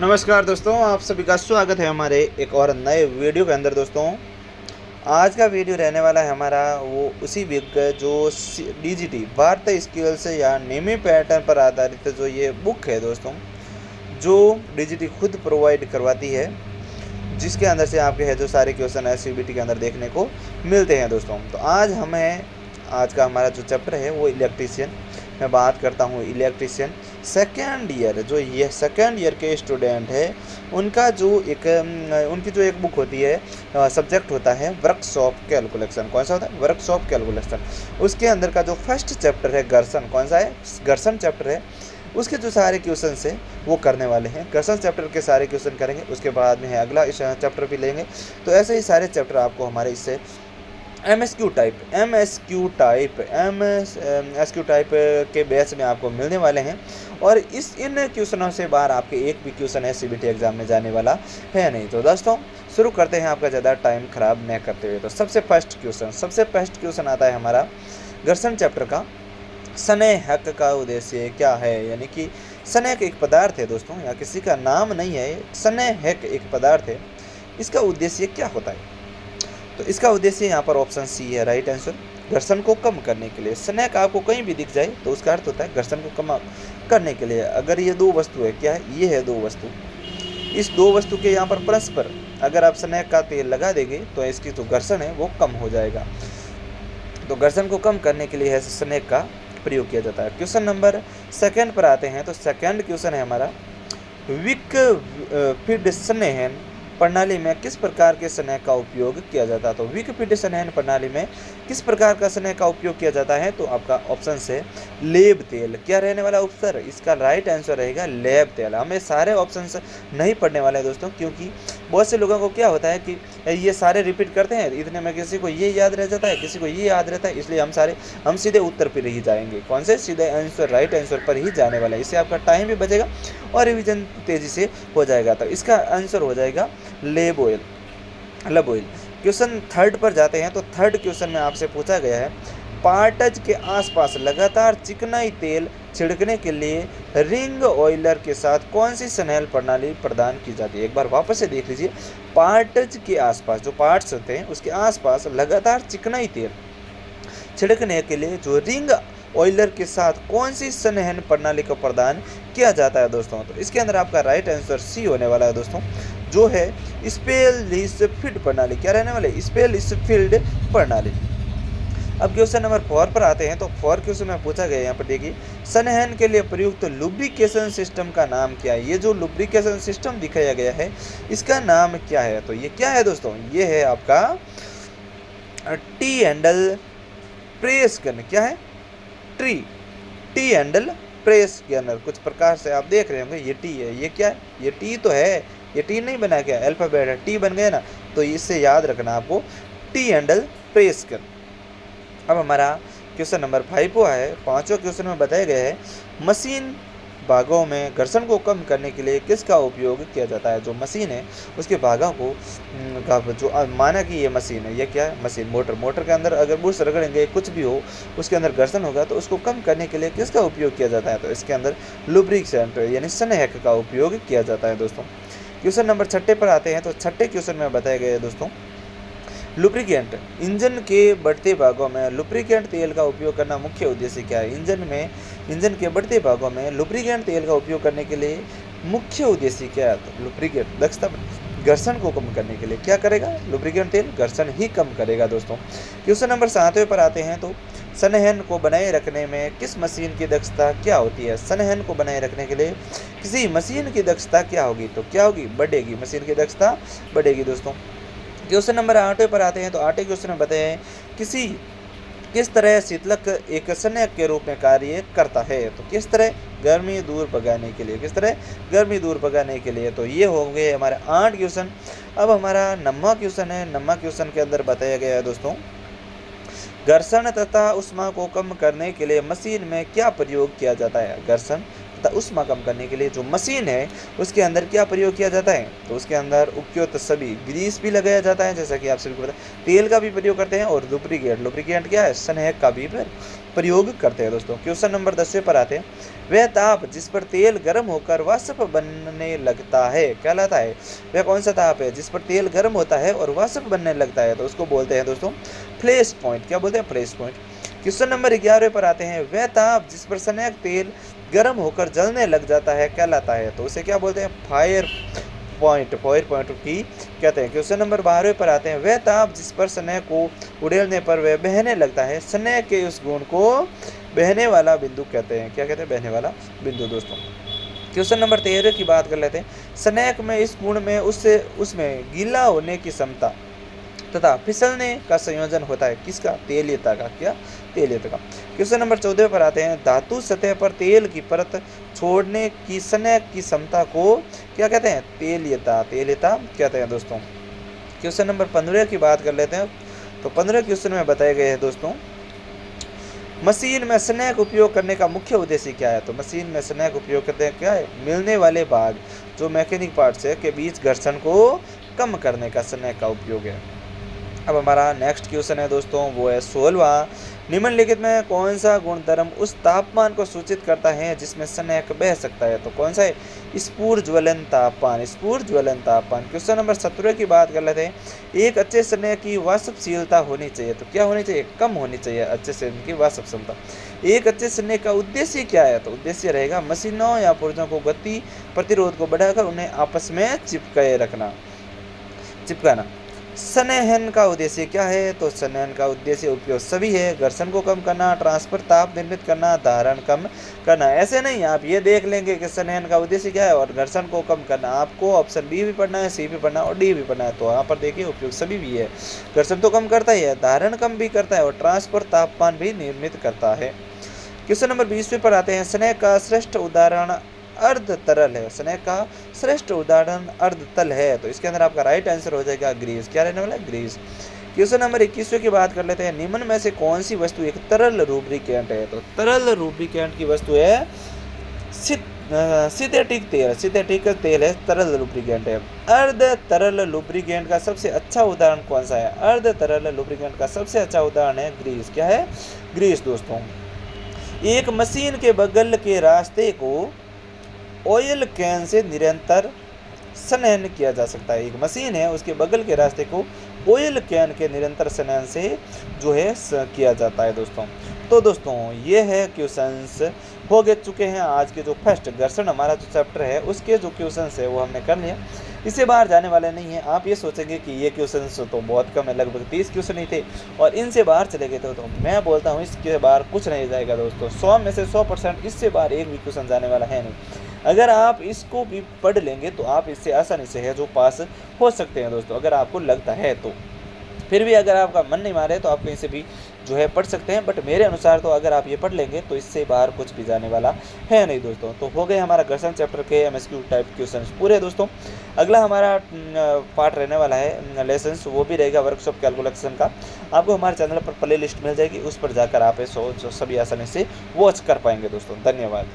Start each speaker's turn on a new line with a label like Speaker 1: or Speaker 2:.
Speaker 1: नमस्कार दोस्तों, आप सभी का स्वागत है हमारे एक और नए वीडियो के अंदर। दोस्तों, आज का वीडियो रहने वाला है हमारा वो उसी वीक का जो डीजीटी भारतीय स्किल्स या नेमी पैटर्न पर आधारित जो ये बुक है दोस्तों, जो डीजीटी खुद प्रोवाइड करवाती है, जिसके अंदर से आपके है जो सारे क्वेश्चन है सीबीटी के अंदर देखने को मिलते हैं दोस्तों। तो आज का हमारा जो चैप्टर है वो इलेक्ट्रीशियन। मैं बात करता हूँ इलेक्ट्रीशियन सेकेंड ईयर, जो ये सेकेंड ईयर के स्टूडेंट है उनका जो उनकी जो एक बुक होती है, सब्जेक्ट होता है वर्कशॉप कैलकुलेशन। कौन सा होता है? Workshop calculation. उसके अंदर का जो फर्स्ट चैप्टर है घर्षण, कौन सा है? घर्षण चैप्टर है। उसके जो सारे क्वेश्चन है वो करने वाले हैं। घर्षण चैप्टर के सारे क्वेश्चन करेंगे, उसके बाद में है अगला चैप्टर भी लेंगे। तो ऐसे ही सारे चैप्टर आपको हमारे इससे एमएसक्यू टाइप के बैच में आपको मिलने वाले हैं। और इन क्वेश्चनों से बाहर आपके एक भी क्वेश्चन है सीबीटी एग्जाम में जाने वाला है नहीं। तो दोस्तों शुरू करते हैं आपका ज़्यादा टाइम खराब न करते हुए। तो सबसे फर्स्ट क्वेश्चन आता है हमारा घर्षण चैप्टर का। स्नेहक का उद्देश्य क्या है? यानी कि स्नेहक एक पदार्थ है दोस्तों, या किसी का नाम नहीं है। स्नेहक एक पदार्थ है, इसका उद्देश्य क्या होता है? तो इसका उद्देश्य यहाँ पर ऑप्शन सी है राइट आंसर, घर्षण को कम करने के लिए। स्नेहक आपको कहीं भी दिख जाए तो उसका अर्थ होता है घर्षण को कम करने के लिए। अगर ये दो वस्तु है, क्या है? ये है दो वस्तु। इस दो वस्तु के यहाँ पर परस्पर अगर आप स्नेहक का तेल लगा देंगे तो इसकी जो घर्षण है वो कम हो जाएगा। तो घर्षण को कम करने के लिए स्नेहक का प्रयोग किया जाता है। क्वेश्चन नंबर सेकंड पर आते हैं। तो सेकंड क्वेश्चन है हमारा विकफीड संवहन प्रणाली में किस प्रकार के स्नेहक का उपयोग किया जाता है? तो विकफीड संवहन प्रणाली में किस प्रकार का स्नेहक का उपयोग किया जाता है? तो आपका ऑप्शन से लेब तेल। क्या रहने वाला उत्तर? इसका राइट आंसर रहेगा लेब तेल। हमें सारे ऑप्शंस नहीं पढ़ने वाले हैं दोस्तों, क्योंकि बहुत से लोगों को क्या होता है कि ये सारे रिपीट करते हैं, इतने में किसी को ये याद रह जाता है, किसी को ये याद रहता है, इसलिए हम सीधे उत्तर पर ही जाएंगे। कौन से? सीधे आंसर, राइट आंसर पर ही जाने वाला है। इससे आपका टाइम भी बचेगा और रिविजन तेजी से हो जाएगा। तो इसका आंसर हो जाएगा लब ऑयल। क्वेश्चन थर्ड पर जाते हैं। तो थर्ड क्वेश्चन में आपसे पूछा गया है पार्टज के आसपास लगातार चिकनाई तेल छिड़कने के लिए रिंग ऑयलर के साथ कौन सी स्नेहन प्रणाली प्रदान की जाती है? एक बार वापस से देख लीजिए। पार्टज के आसपास, जो पार्ट्स होते हैं उसके आसपास लगातार चिकनाई तेल छिड़कने के लिए जो रिंग ऑयलर के साथ कौन सी स्नेहन प्रणाली को प्रदान किया जाता है दोस्तों? तो इसके अंदर आपका राइट आंसर सी होने वाला है दोस्तों, जो है स्पेलिसफील्ड प्रणाली। क्या रहने वाले? स्पेलिसफील्ड प्रणाली। अब क्वेश्चन नंबर 4 पर आते हैं। तो 4 क्वेश्चन में पूछा गया, यहाँ पर देखिए, संवहन के लिए प्रयुक्त लुब्रिकेशन सिस्टम का नाम क्या है? ये जो लुब्रिकेशन सिस्टम दिखाया गया है इसका नाम क्या है? तो ये क्या है दोस्तों? ये है आपका टी हैंडल प्रेस गन। क्या है? T handle press gunner. कुछ प्रकार से आप देख रहे होंगे ये टी है, ये क्या है? ये टी तो है, ये टी नहीं बना, क्या अल्फाबेट है, टी बन गया ना। तो इससे याद रखना आपको टी हैंडल प्रेस गन। अब हमारा क्वेश्चन नंबर 5 हुआ है। पांचों क्वेश्चन में बताया गया है मशीन भागों में घर्षण को कम करने के लिए किसका उपयोग किया जाता है? जो मशीन है उसके भागों को जो माना कि ये मशीन है, ये क्या है? मशीन। मोटर के अंदर अगर बुश रगड़ेंगे, कुछ भी हो, उसके अंदर घर्षण होगा, तो उसको कम करने के लिए किसका उपयोग किया जाता है? तो इसके अंदर लुब्रिकेंट यानी स्नेहक का उपयोग किया जाता है दोस्तों। क्वेश्चन नंबर 6 पर आते हैं। तो छठे क्वेश्चन में बताया गया है दोस्तों लुब्रिकेंट। इंजन के बढ़ते भागों में लुब्रिकेंट तेल का उपयोग करना मुख्य उद्देश्य क्या है? इंजन के बढ़ते भागों में लुब्रिकेंट तेल का उपयोग करने के लिए मुख्य उद्देश्य क्या है? तो लुब्रिकेंट दक्षता घर्षण को कम करने के लिए क्या करेगा? लुब्रिकेंट तेल घर्षण ही कम करेगा दोस्तों। क्वेश्चन नंबर 7 पर आते हैं। तो संवहन को बनाए रखने में किस मशीन की दक्षता क्या होती है? संवहन को बनाए रखने के लिए किसी मशीन की दक्षता क्या होगी? तो क्या होगी? बढ़ेगी। मशीन की दक्षता बढ़ेगी दोस्तों। क्वेश्चन नंबर 8 पर आते हैं। तो 8वें क्वेश्चन में बताए किस तरह शीतलक एक स्नेहक के रूप में कार्य करता है? तो किस तरह? गर्मी दूर भगाने के लिए। किस तरह? गर्मी दूर भगाने के लिए। तो ये होंगे हमारे 8 क्वेश्चन। अब हमारा 9वां क्वेश्चन है। 9वां क्वेश्चन के अंदर बताया गया है दोस्तों घर्षण तथा उष्मा को कम करने के लिए मशीन में क्या प्रयोग किया जाता है? घर्षण तथा ऊष्मा कम करने के लिए जो मशीन है उसके अंदर क्या प्रयोग किया जाता है, तो उसके अंदर उपयुक्त सभी ग्रीस भी लगाया जाता है, जैसा कि आप सभी को पता है। तेल का भी प्रयोग करते हैं और लुब्रिकेंट क्या है, स्नेहक का भी प्रयोग करते हैं दोस्तों। क्वेश्चन नंबर 10 पर आते हैं। वह ताप जिस पर तेल गर्म होकर वाष्प बनने लगता है कहलाता है। वह कौन सा ताप है जिस पर तेल गर्म होता है और वाष्प बनने लगता है, तो उसको बोलते हैं दोस्तों फ्लैश पॉइंट। क्या बोलते हैं, फ्लैश पॉइंट। क्वेश्चन नंबर 11 पर आते हैं। वह ताप जिस पर स्नेहक तेल गर्म होकर जलने लग जाता है कहलाता है, तो उसे क्या बोलते हैं, फायर पॉइंट की कहते हैं। क्वेश्चन नंबर 12 पर आते हैं। वह ताप जिस पर स्नेह को उड़ेलने पर वह बहने लगता है, स्नेह के उस गुण को बहने वाला बिंदु कहते हैं। क्या कहते हैं, बहने वाला बिंदु दोस्तों। क्वेश्चन नंबर 13 की बात कर लेते हैं। स्नेह में इस गुण में उसमें गीला होने की क्षमता तथा फिसलने का संयोजन होता है, किसका, तेलियता का। क्या, तेलियता का। क्वेश्चन नंबर 14 पर आते हैं। धातु सतह पर तेल की परत छोड़ने की स्नेह की क्षमता को क्या कहते हैं, तेलियता कहते हैं दोस्तों। क्वेश्चन नंबर 15 की बात कर लेते हैं। तो 15 क्वेश्चन में बताए गए हैं दोस्तों, मशीन में स्नेह का उपयोग करने का मुख्य उद्देश्य क्या है, तो मशीन में स्नेह का उपयोग करते हैं क्या है, मिलने वाले भाग जो मैकेनिक पार्ट्स है के बीच घर्षण को कम करने का स्नेह का उपयोग है। अब हमारा नेक्स्ट क्वेश्चन है दोस्तों, वो है 16वां। निम्नलिखित में कौन सा गुणधर्म उस तापमान को सूचित करता है जिसमें स्नेह बह सकता है, तो कौन सा है, स्फुर ज्वलन तापमान। क्वेश्चन नंबर 17 की बात कर लेते हैं। एक अच्छे स्नेह की वाष्पशीलता होनी चाहिए, तो क्या होनी चाहिए, कम होनी चाहिए अच्छे स्नेह की वाष्प क्षमता। एक अच्छे स्नेह का उद्देश्य क्या है, तो उद्देश्य रहेगा मशीनों या पुर्जों को गति प्रतिरोध को बढ़ाकर उन्हें आपस में चिपकाना। संवहन का उद्देश्य क्या है, तो संवहन का उद्देश्य उपयोग सभी है, घर्षण को कम करना, ट्रांसफर ताप निर्मित करना, धारण कम करना। ऐसे नहीं आप ये देख लेंगे कि संवहन का उद्देश्य क्या है और घर्षण को कम करना, आपको ऑप्शन बी भी पढ़ना है, सी भी पढ़ना है और डी भी पढ़ना है। तो यहाँ पर देखिए उपयोग सभी भी है, घर्षण तो कम करता ही है, धारण कम भी करता है और ट्रांसफर तापमान भी निर्मित करता है। क्वेश्चन नंबर 20 पर आते हैं। स्नेह का श्रेष्ठ उदाहरण अर्ध तरल है, स्नेह का श्रेष्ठ उदाहरण अर्ध तल है, तो इसके अंदर आपका राइट आंसर हो जाएगा ग्रीस। क्या रहने वाला है, ग्रीस। क्वेश्चन नंबर 21 की बात कर लेते हैं। निम्न में से कौन सी वस्तु एक तरल लुब्रिकेंट है, तो तरल लुब्रिकेंट की वस्तु है सिंथेटिक तेल है, तरल लुब्रिकेंट है। अर्ध तरल लुब्रिकेंट का सबसे अच्छा उदाहरण कौन सा है, अर्ध तरल लुब्रिकेंट का सबसे अच्छा उदाहरण है ग्रीस। क्या है, ग्रीस दोस्तों। एक मशीन के बगल के रास्ते को ऑयल कैन से निरंतर संनयन किया जा सकता है। एक मशीन है उसके बगल के रास्ते को ऑयल कैन के निरंतर संनयन से जो है किया जाता है दोस्तों। तो दोस्तों ये है क्वेश्चंस हो गए चुके हैं आज के जो फर्स्ट घर्षण हमारा जो चैप्टर है उसके जो क्वेश्चंस है वो हमने कर लिया। इससे बाहर जाने वाले नहीं है। आप ये सोचेंगे कि ये क्वेश्चंस तो बहुत कम है, लगभग 30 क्वेश्चन ही थे और इनसे बाहर चले गए थे, तो मैं बोलता हूँ इसके बाहर कुछ नहीं जाएगा दोस्तों। 100 में से 100% इससे बाहर एक भी क्वेश्चन जाने वाला है नहीं। अगर आप इसको भी पढ़ लेंगे तो आप इससे आसानी से है जो पास हो सकते हैं दोस्तों, अगर आपको लगता है तो। फिर भी अगर आपका मन नहीं मारे तो आप कहीं से भी जो है पढ़ सकते हैं, बट मेरे अनुसार तो अगर आप ये पढ़ लेंगे तो इससे बाहर कुछ भी जाने वाला है नहीं दोस्तों। तो हो गए हमारा घर्षण चैप्टर के MSQ टाइप क्वेश्चन पूरे दोस्तों। अगला हमारा पार्ट रहने वाला है लेसन्स, वो भी रहेगा वर्कशॉप कैलकुलेशन का। आपको हमारे चैनल पर प्ले लिस्ट मिल जाएगी, उस पर जाकर आप सभी आसानी से वॉच कर पाएंगे दोस्तों। धन्यवाद।